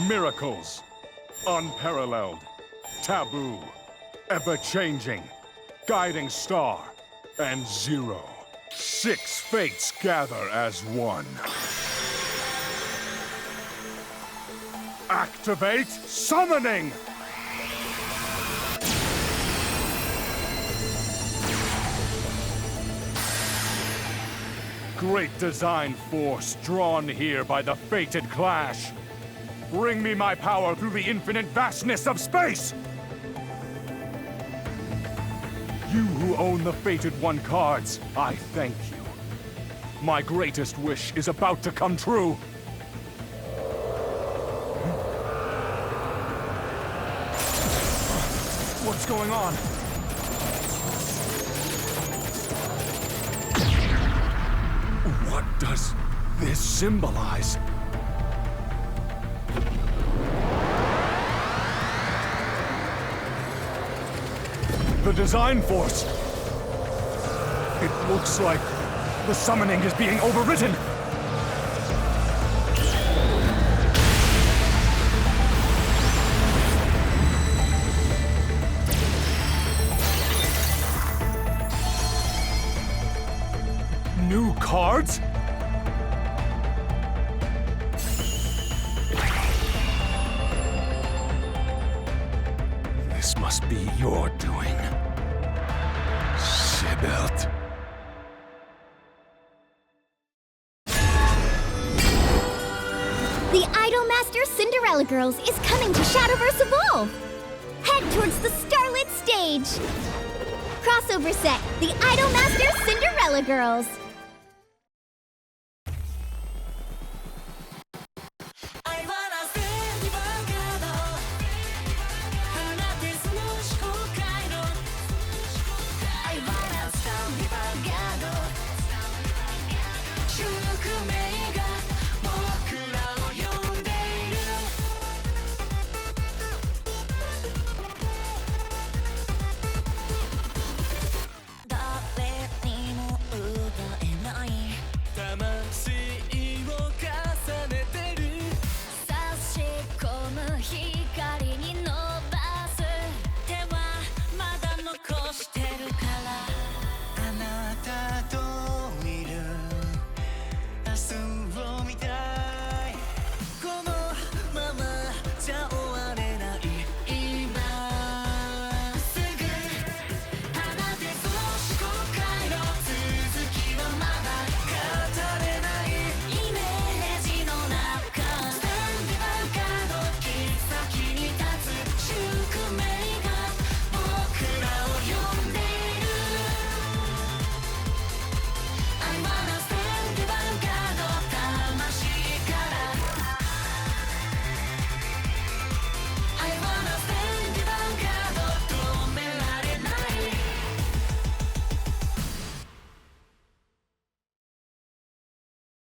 Miracles. Unparalleled. Taboo. Ever-changing. Guiding star. And zero. 6 fates gather as one. Activate summoning! Great design force drawn here by the fated clash. Bring me my power through the infinite vastness of space! You who own the Fated One cards, I thank you. My greatest wish is about to come true. What's going on? What does this symbolize? The design force! It looks like the summoning is being overwritten! New cards? This must be your doing. Shibelt. The Idolmaster Cinderella Girls is coming to Shadowverse Evolve! Head towards the starlit stage! Crossover set, the Idolmaster Cinderella Girls!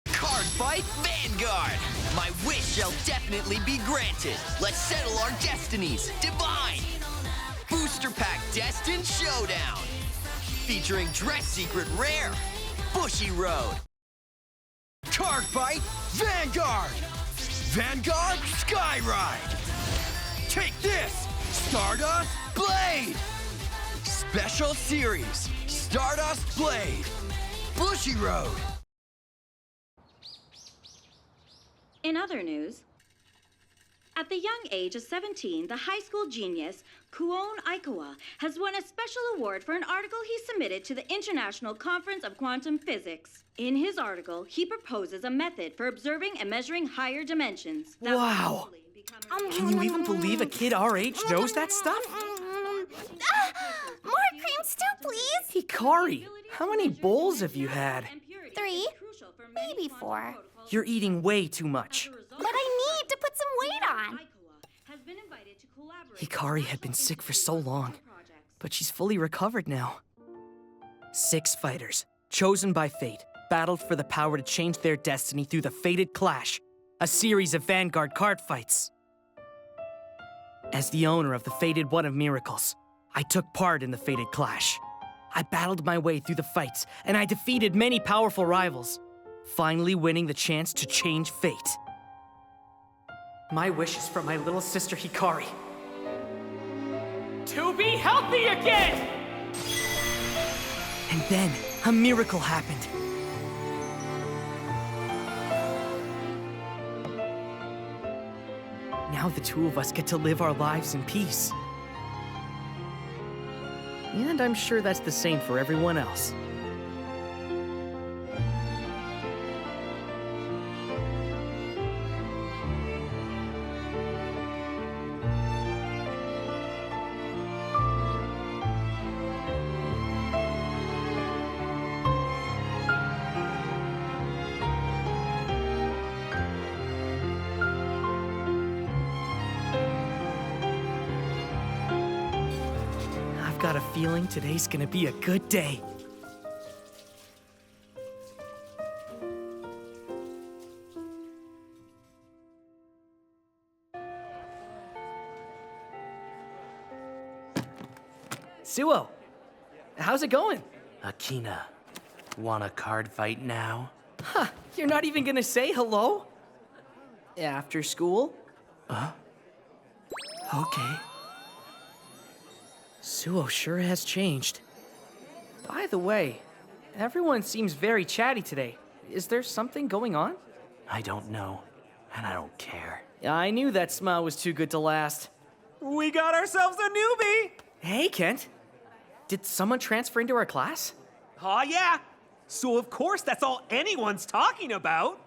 Cardfight Vanguard! My wish shall definitely be granted. Let's settle our destinies. Divine! Booster Pack Destined Showdown! Featuring Dress Secret Rare, Bushy Road. Cardfight Vanguard! Vanguard Skyride! Take this! Stardust Blade! Special Series, Stardust Blade, Bushy Road. In other news, at the young age of 17, the high school genius, Kuon Aikawa, has won a special award for an article he submitted to the International Conference of Quantum Physics. In his article, he proposes a method for observing and measuring higher dimensions. that will Wow. hopefully become Can you even believe a kid our age knows that stuff? More cream stew, please! Hikari, how many bowls have you had? 3, maybe 4. You're eating way too much. But I need to put some weight on. Hikari had been sick for so long, but she's fully recovered now. 6 fighters, chosen by fate, battled for the power to change their destiny through the Fated Clash, a series of Vanguard card fights. As the owner of the Fated One of Miracles, I took part in the Fated Clash. I battled my way through the fights, and I defeated many powerful rivals, finally winning the chance to change fate. My wish is for my little sister Hikari to be healthy again! And then, a miracle happened. Now the two of us get to live our lives in peace. And I'm sure that's the same for everyone else. Got a feeling today's gonna be a good day. Suo, how's it going? Akina, want a card fight now? Huh, you're not even gonna say hello? After school? Okay. Suo sure has changed. By the way, everyone seems very chatty today. Is there something going on? I don't know, and I don't care. I knew that smile was too good to last. We got ourselves a newbie! Hey, Kent. Did someone transfer into our class? Aw, yeah. So of course that's all anyone's talking about.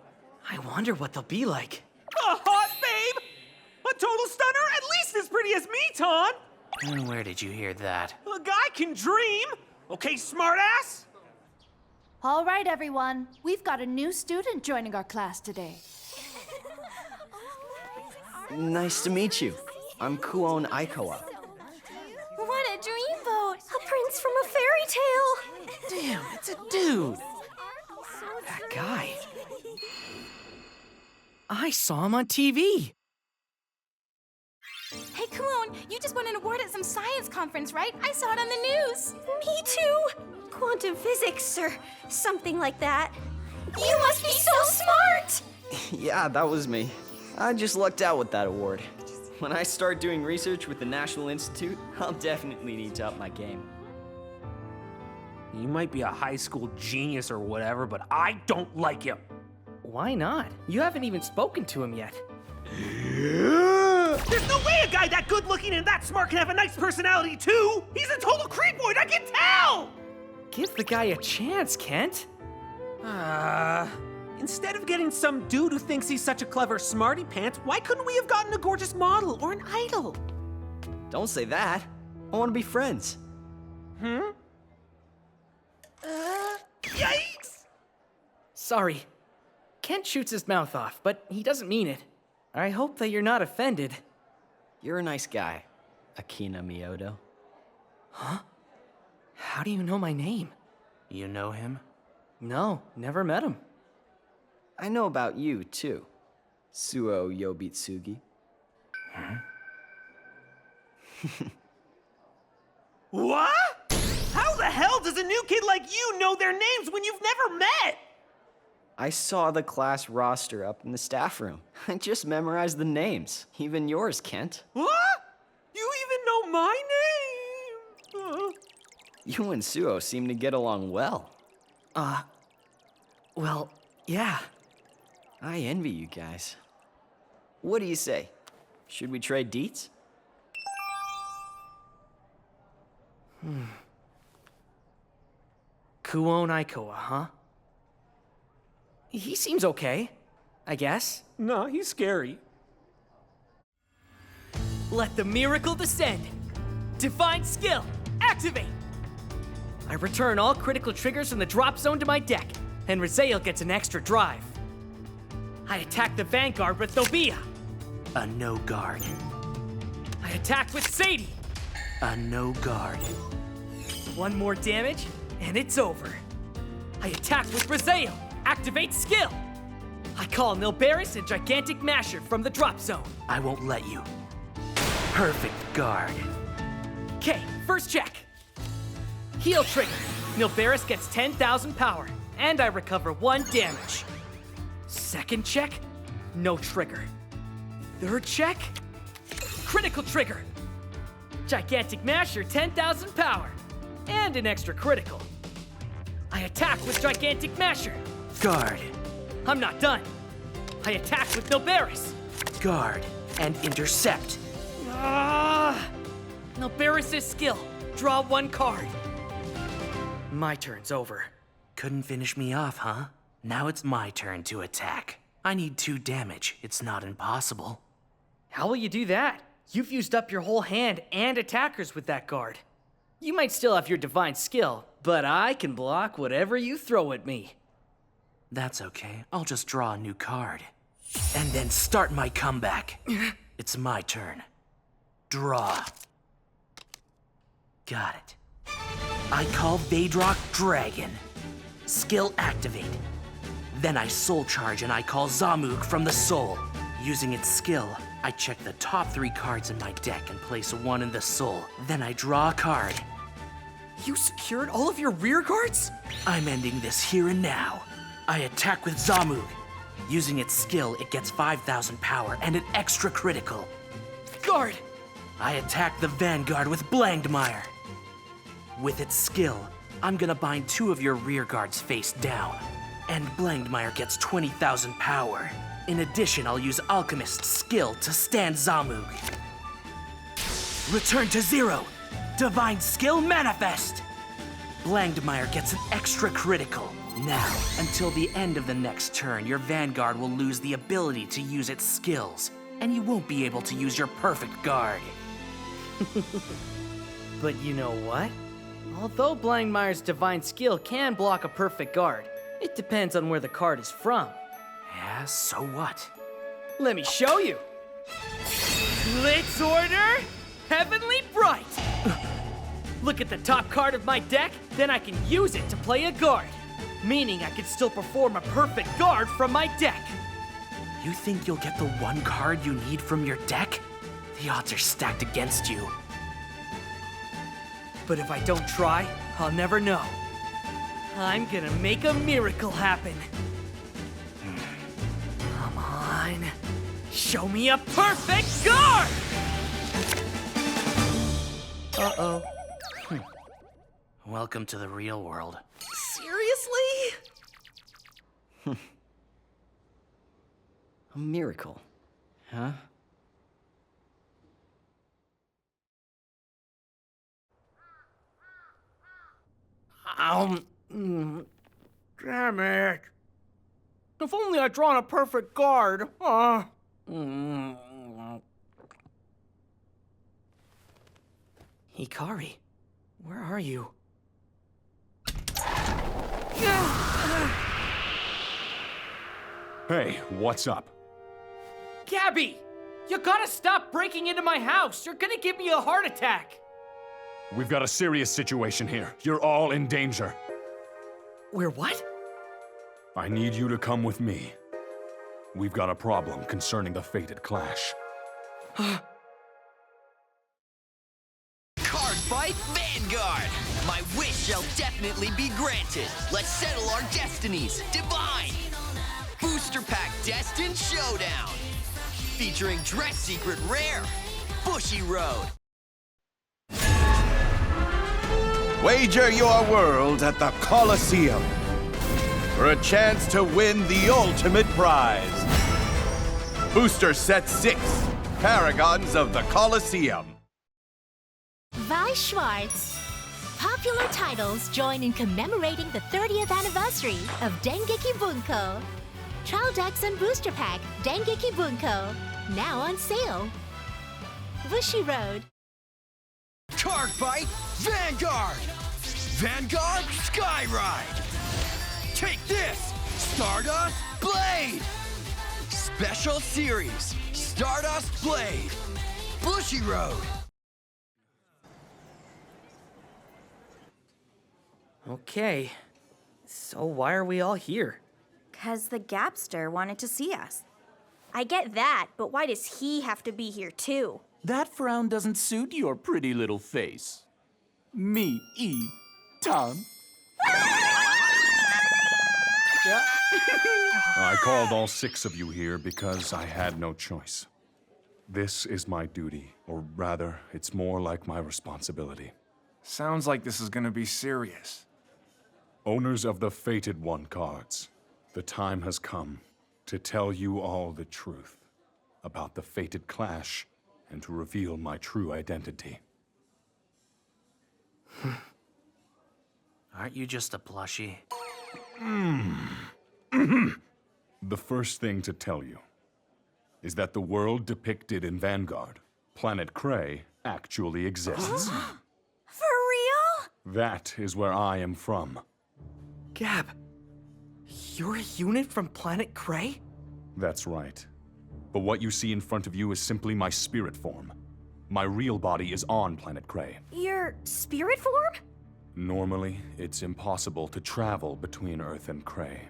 I wonder what they'll be like. A hot babe! A total stunner at least as pretty as me, Ton! And where did you hear that? A guy can dream! Okay, smartass? All right, everyone. We've got a new student joining our class today. Nice to meet you. I'm Kuon Aikawa. What a dreamboat! A prince from a fairy tale! Damn, it's a dude! That guy. I saw him on TV. Hey, Kuon, you just won an award at some science conference, right? I saw it on the news. Me too! Quantum physics or something like that. You must be so smart! Yeah, that was me. I just lucked out with that award. When I start doing research with the National Institute, I'll definitely need to up my game. You might be a high school genius or whatever, but I don't like him. Why not? You haven't even spoken to him yet. There's no way a guy that good looking and that smart can have a nice personality too! He's a total creepoid, I can tell! Give the guy a chance, Kent. Instead of getting some dude who thinks he's such a clever smarty pants, why couldn't we have gotten a gorgeous model or an idol? Don't say that. I want to be friends. Yikes! Sorry. Kent shoots his mouth off, but he doesn't mean it. I hope that you're not offended. You're a nice guy, Akina Miyoto. Huh? How do you know my name? You know him? No, never met him. I know about you, too. Suo Yobitsugi. What? How the hell does a new kid like you know their names when you've never met? I saw the class roster up in the staff room. I just memorized the names. Even yours, Kent. What? You even know my name? You and Suo seem to get along well. Well, yeah. I envy you guys. What do you say? Should we trade deets? Kuon Aikawa, huh? He seems okay, I guess. No, he's scary. Let the miracle descend. Divine skill, activate. I return all critical triggers from the drop zone to my deck, and Raziel gets an extra drive. I attack the Vanguard with Thobia. A no guard. I attack with Sadie. A no guard. One more damage, and it's over. I attack with Raziel. Activate skill. I call Nilberis and Gigantic Masher from the drop zone. I won't let you. Perfect guard. Okay, first check. Heal trigger. Nilberis gets 10,000 power, and I recover 1 damage. Second check, no trigger. Third check. Critical trigger. Gigantic Masher, 10,000 power. And an extra critical. I attack with Gigantic Masher. Guard. I'm not done. I attack with Noberis. Guard. And intercept. Noberis' skill. Draw one card. My turn's over. Couldn't finish me off, huh? Now it's my turn to attack. I need 2 damage. It's not impossible. How will you do that? You've used up your whole hand and attackers with that guard. You might still have your divine skill, but I can block whatever you throw at me. That's okay. I'll just draw a new card. And then start my comeback. It's my turn. Draw. Got it. I call Vadrock Dragon. Skill activate. Then I soul charge and I call Zamuk from the soul. Using its skill, I check the top 3 cards in my deck and place 1 in the soul. Then I draw a card. You secured all of your rear guards? I'm ending this here and now. I attack with Zamuk. Using its skill, it gets 5,000 power and an extra critical. Guard! I attack the Vanguard with Blangdmeyer. With its skill, I'm gonna bind 2 of your rear guards face down. And Blangdmeyer gets 20,000 power. In addition, I'll use Alchemist's skill to stand Zamuk. Return to 0. Divine skill manifest. Blangdmeyer gets an extra critical. Now, until the end of the next turn, your Vanguard will lose the ability to use its skills, and you won't be able to use your perfect guard. But you know what? Although Blangdmeyer's divine skill can block a perfect guard, it depends on where the card is from. Yeah, so what? Let me show you. Blitz Order, Heavenly Bright. Look at the top card of my deck, then I can use it to play a guard. Meaning I can still perform a perfect guard from my deck. You think you'll get the 1 card you need from your deck? The odds are stacked against you. But if I don't try, I'll never know. I'm gonna make a miracle happen. Come on. Show me a perfect guard! Uh-oh. Welcome to the real world. Seriously? A miracle. Huh? Damn it. If only I'd drawn a perfect guard. Hikari, where are you? Hey, what's up? Gabby! You gotta stop breaking into my house! You're gonna give me a heart attack! We've got a serious situation here. You're all in danger. We're what? I need you to come with me. We've got a problem concerning the fated clash. Cardfight Vanguard! My wish shall definitely be granted. Let's settle our destinies. Divine! Booster Pack Destined Showdown! Featuring Dress Secret Rare, Bushy Road. Wager your world at the Coliseum for a chance to win the ultimate prize. Booster Set 6, Paragons of the Coliseum. Vi Schwartz. Popular titles join in commemorating the 30th anniversary of Dengeki Bunko. Trial decks and booster pack Dengeki Bunko. Now on sale. Bushy Road. Cardfight Vanguard! Vanguard Skyride! Take this! Stardust Blade! Special Series Stardust Blade! Bushy Road! Okay, so why are we all here? 'Cause the Gapster wanted to see us. I get that, but why does he have to be here too? That frown doesn't suit your pretty little face. Me eat Tom. I called all 6 of you here because I had no choice. This is my duty, or rather, it's more like my responsibility. Sounds like this is gonna be serious. Owners of the Fated One cards, the time has come to tell you all the truth about the fated clash and to reveal my true identity. Aren't you just a plushie? The first thing to tell you is that the world depicted in Vanguard, Planet Cray, actually exists. For real? That is where I am from. Gab, you're a unit from Planet Cray? That's right. But what you see in front of you is simply my spirit form. My real body is on Planet Cray. Your spirit form? Normally, it's impossible to travel between Earth and Cray.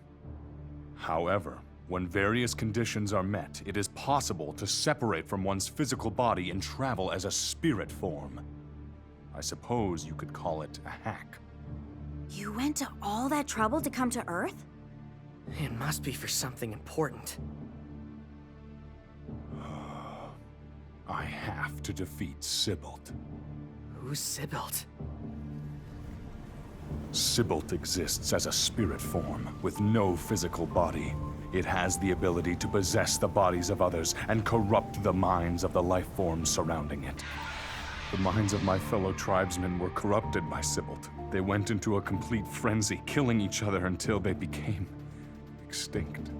However, when various conditions are met, it is possible to separate from one's physical body and travel as a spirit form. I suppose you could call it a hack. You went to all that trouble to come to Earth? It must be for something important. I have to defeat Sybilt. Who's Sybilt? Sybilt exists as a spirit form with no physical body. It has the ability to possess the bodies of others and corrupt the minds of the life forms surrounding it. The minds of my fellow tribesmen were corrupted by Sybilt. They went into a complete frenzy, killing each other until they became extinct.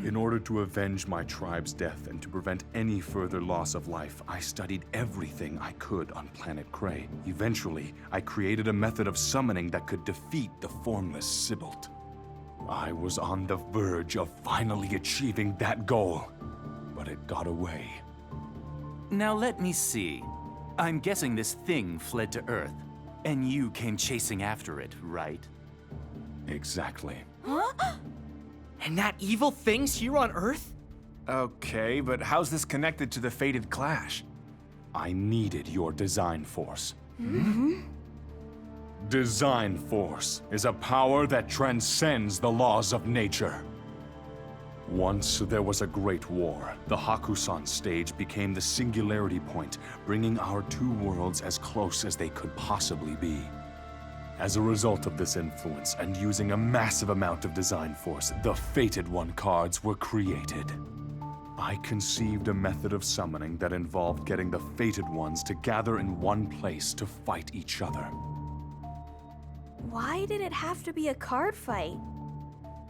In order to avenge my tribe's death and to prevent any further loss of life, I studied everything I could on Planet Cray. Eventually, I created a method of summoning that could defeat the formless Sybilt. I was on the verge of finally achieving that goal, but it got away. Now let me see. I'm guessing this thing fled to Earth, and you came chasing after it, right? Exactly. And that evil thing's here on Earth? Okay, but how's this connected to the fated clash? I needed your design force. Design force is a power that transcends the laws of nature. Once there was a great war. The Hakusan stage became the singularity point, bringing our two worlds as close as they could possibly be. As a result of this influence, and using a massive amount of design force, the Fated One cards were created. I conceived a method of summoning that involved getting the Fated Ones to gather in one place to fight each other. Why did it have to be a card fight?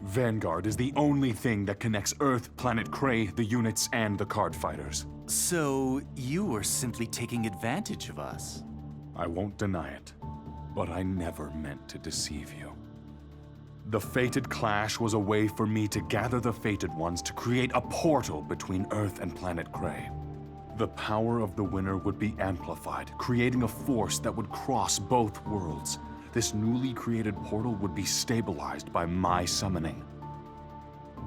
Vanguard is the only thing that connects Earth, Planet Cray, the units, and the card fighters. So you were simply taking advantage of us. I won't deny it, but I never meant to deceive you. The Fated Clash was a way for me to gather the Fated Ones to create a portal between Earth and Planet Cray. The power of the winner would be amplified, creating a force that would cross both worlds. This newly created portal would be stabilized by my summoning.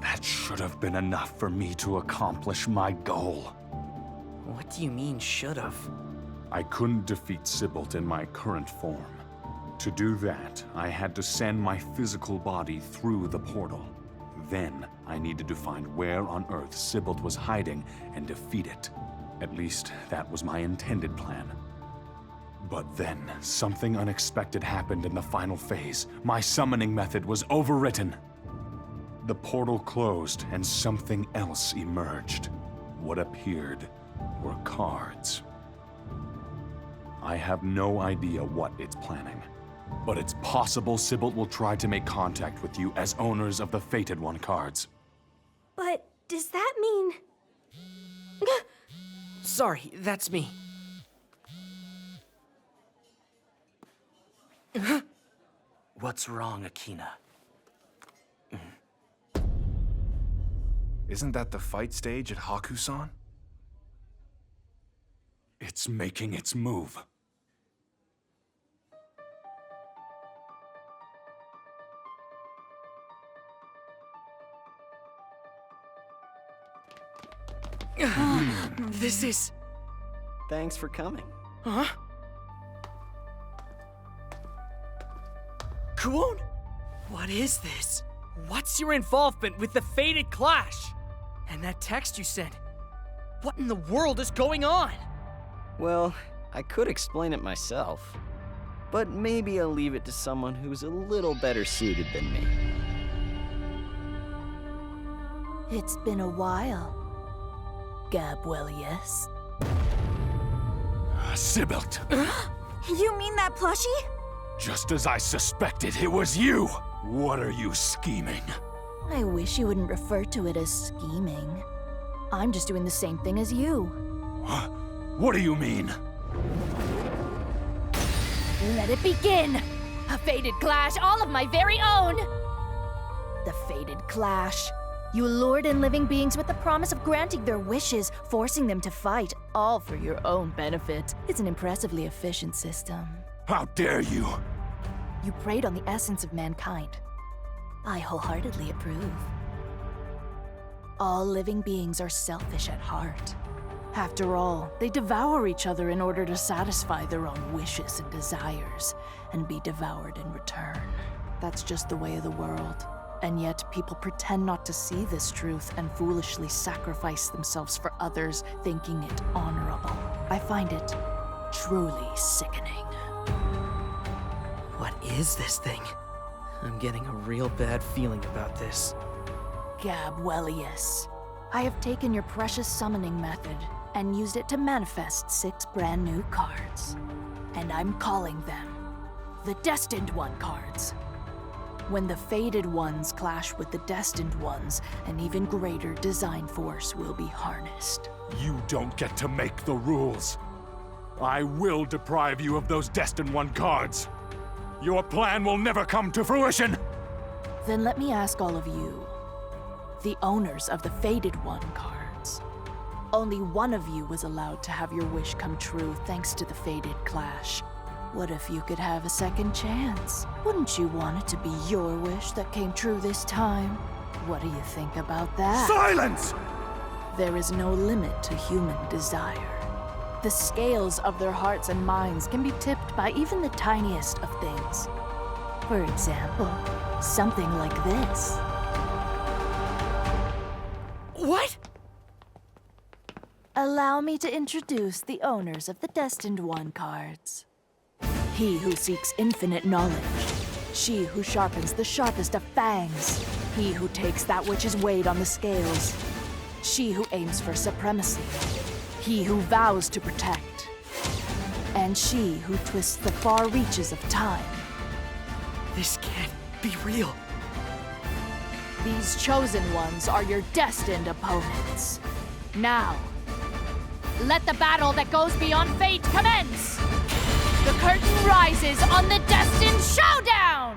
That should have been enough for me to accomplish my goal. What do you mean, should've? I couldn't defeat Sybilt in my current form. To do that, I had to send my physical body through the portal. Then, I needed to find where on Earth Sybilt was hiding and defeat it. At least, that was my intended plan. But then, something unexpected happened in the final phase. My summoning method was overwritten. The portal closed, and something else emerged. What appeared were cards. I have no idea what it's planning. But it's possible Sybilt will try to make contact with you as owners of the Fated One cards. But does that mean... Sorry, that's me. What's wrong, Akina? Isn't that the fight stage at Hakusan? It's making its move. This is... Thanks for coming. Huh? Kuon? What is this? What's your involvement with the Fated Clash? And that text you sent? What in the world is going on? Well, I could explain it myself, but maybe I'll leave it to someone who's a little better suited than me. It's been a while. Gabwell, yes? Sybilt! You mean that plushie? Just as I suspected, it was you! What are you scheming? I wish you wouldn't refer to it as scheming. I'm just doing the same thing as you. What do you mean? Let it begin! A fated clash, all of my very own! The fated clash. You lured in living beings with the promise of granting their wishes, forcing them to fight, all for your own benefit. It's an impressively efficient system. How dare you! You preyed on the essence of mankind. I wholeheartedly approve. All living beings are selfish at heart. After all, they devour each other in order to satisfy their own wishes and desires, and be devoured in return. That's just the way of the world. And yet, people pretend not to see this truth and foolishly sacrifice themselves for others, thinking it honorable. I find it truly sickening. What is this thing? I'm getting a real bad feeling about this. Gabwellius. I have taken your precious summoning method and used it to manifest 6 brand new cards. And I'm calling them the Destined One cards. When the Fated Ones clash with the Destined Ones, an even greater design force will be harnessed. You don't get to make the rules. I will deprive you of those Destined One cards. Your plan will never come to fruition! Then let me ask all of you, the owners of the Fated One cards. Only one of you was allowed to have your wish come true thanks to the Fated Clash. What if you could have a second chance? Wouldn't you want it to be your wish that came true this time? What do you think about that? Silence! There is no limit to human desire. The scales of their hearts and minds can be tipped by even the tiniest of things. For example, something like this. What? Allow me to introduce the owners of the Destined One cards. He who seeks infinite knowledge. She who sharpens the sharpest of fangs. He who takes that which is weighed on the scales. She who aims for supremacy. He who vows to protect. And she who twists the far reaches of time. This can't be real. These chosen ones are your destined opponents. Now, let the battle that goes beyond fate commence! The curtain rises on the Destined Showdown!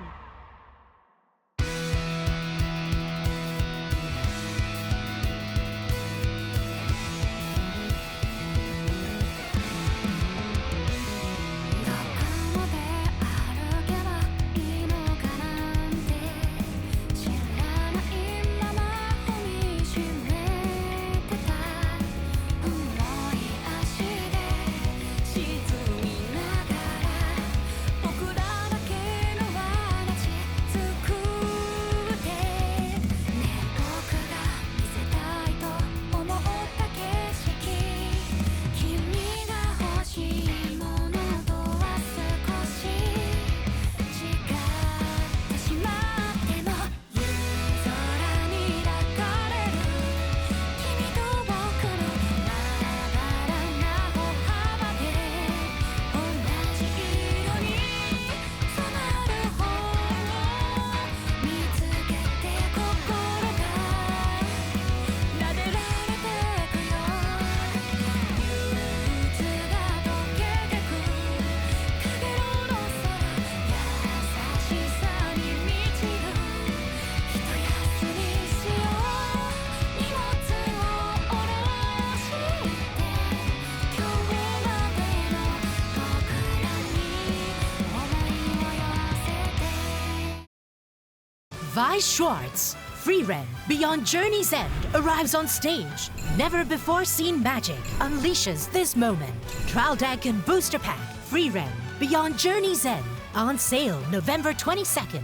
Vi Schwartz, Freeren, Beyond Journey's End arrives on stage. Never before seen magic unleashes this moment. Traldag and Booster Pack, Freeren, Beyond Journey's End, on sale November 22nd.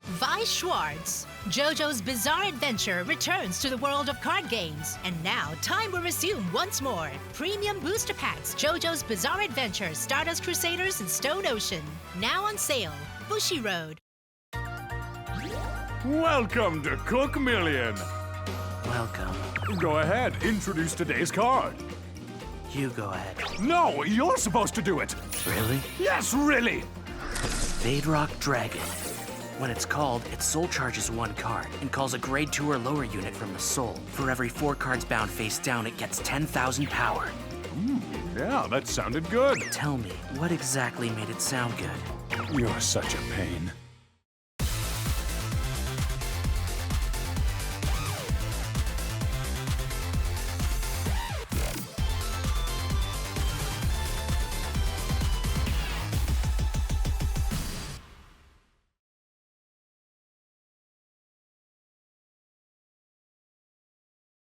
Vi Schwartz. JoJo's Bizarre Adventure returns to the world of card games. And now, time will resume once more. Premium booster packs, JoJo's Bizarre Adventure, Stardust Crusaders, and Stone Ocean. Now on sale. Bushi Road. Welcome to Cook Million. Welcome. Go ahead, introduce today's card. You go ahead. No, you're supposed to do it. Really? Yes, really. Vadrock Dragon. When it's called, it soul charges 1 card and calls a grade 2 or lower unit from the soul. For every 4 cards bound face down, it gets 10,000 power. Yeah, that sounded good. Tell me, what exactly made it sound good? You're such a pain.